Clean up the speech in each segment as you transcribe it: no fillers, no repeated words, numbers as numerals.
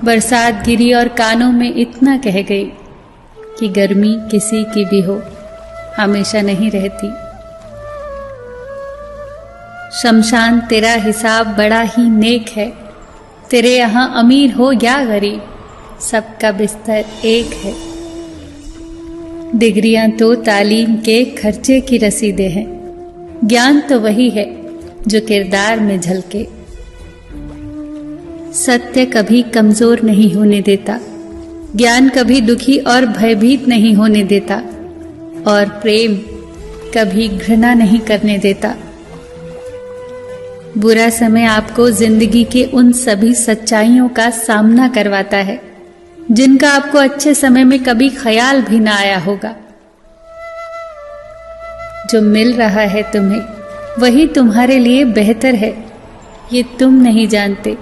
बरसात गिरी और कानों में इतना कह गई कि गर्मी किसी की भी हो, हमेशा नहीं रहती। शमशान तेरा हिसाब बड़ा ही नेक है, तेरे यहाँ अमीर हो या गरीब, सबका बिस्तर एक है। डिग्रियां तो तालीम के खर्चे की रसीदें हैं, ज्ञान तो वही है जो किरदार में झलके। सत्य कभी कमजोर नहीं होने देता, ज्ञान कभी दुखी और भयभीत नहीं होने देता, और प्रेम कभी घृणा नहीं करने देता। बुरा समय आपको जिंदगी के उन सभी सच्चाइयों का सामना करवाता है जिनका आपको अच्छे समय में कभी ख्याल भी ना आया होगा। जो मिल रहा है तुम्हें वही तुम्हारे लिए बेहतर है, ये तुम नहीं जानते,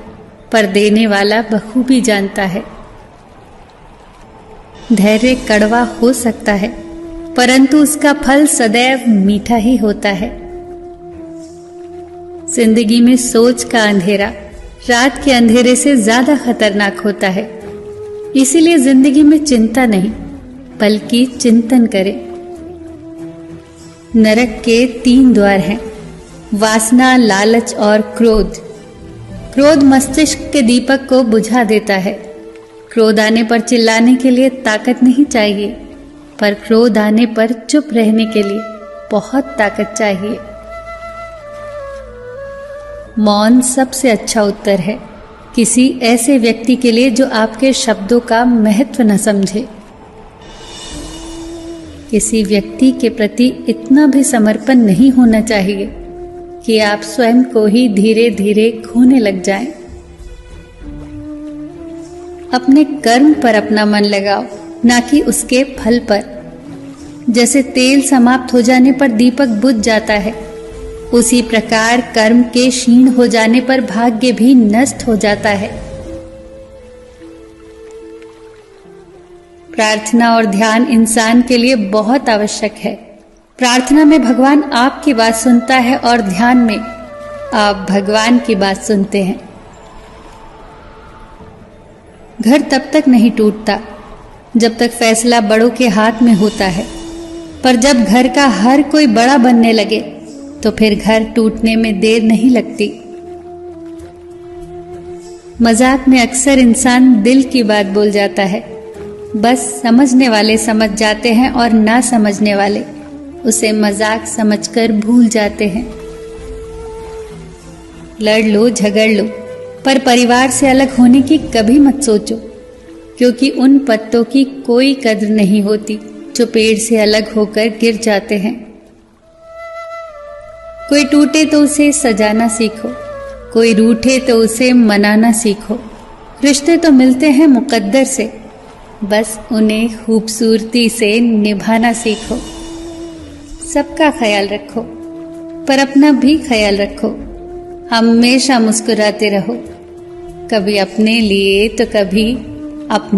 पर देने वाला बखूबी जानता है। धैर्य कड़वा हो सकता है, परंतु उसका फल सदैव मीठा ही होता है। जिंदगी में सोच का अंधेरा रात के अंधेरे से ज्यादा खतरनाक होता है, इसीलिए जिंदगी में चिंता नहीं बल्कि चिंतन करें। नरक के 3 द्वार हैं, वासना, लालच और क्रोध। क्रोध मस्तिष्क के दीपक को बुझा देता है। क्रोध आने पर चिल्लाने के लिए ताकत नहीं चाहिए, पर क्रोध आने पर चुप रहने के लिए बहुत ताकत चाहिए। मौन सबसे अच्छा उत्तर है किसी ऐसे व्यक्ति के लिए जो आपके शब्दों का महत्व न समझे। किसी व्यक्ति के प्रति इतना भी समर्पण नहीं होना चाहिए कि आप स्वयं को ही धीरे धीरे खोने लग जाएं। अपने कर्म पर अपना मन लगाओ, ना कि उसके फल पर। जैसे तेल समाप्त हो जाने पर दीपक बुझ जाता है, उसी प्रकार कर्म के क्षीण हो जाने पर भाग्य भी नष्ट हो जाता है। प्रार्थना और ध्यान इंसान के लिए बहुत आवश्यक है। प्रार्थना में भगवान आपकी बात सुनता है और ध्यान में आप भगवान की बात सुनते हैं। घर तब तक नहीं टूटता जब तक फैसला बड़ों के हाथ में होता है, पर जब घर का हर कोई बड़ा बनने लगे तो फिर घर टूटने में देर नहीं लगती। मजाक में अक्सर इंसान दिल की बात बोल जाता है, बस समझने वाले समझ जाते हैं और ना समझने वाले उसे मजाक समझकर भूल जाते हैं। लड़ लो, झगड़ लो, पर परिवार से अलग होने की कभी मत सोचो, क्योंकि उन पत्तों की कोई कद्र नहीं होती जो पेड़ से अलग होकर गिर जाते हैं। कोई टूटे तो उसे सजाना सीखो, कोई रूठे तो उसे मनाना सीखो। रिश्ते तो मिलते हैं मुकद्दर से, बस उन्हें खूबसूरती से निभाना सीखो। सबका ख्याल रखो, पर अपना भी ख्याल रखो। हमेशा मुस्कुराते रहो, कभी अपने लिए तो कभी अपनों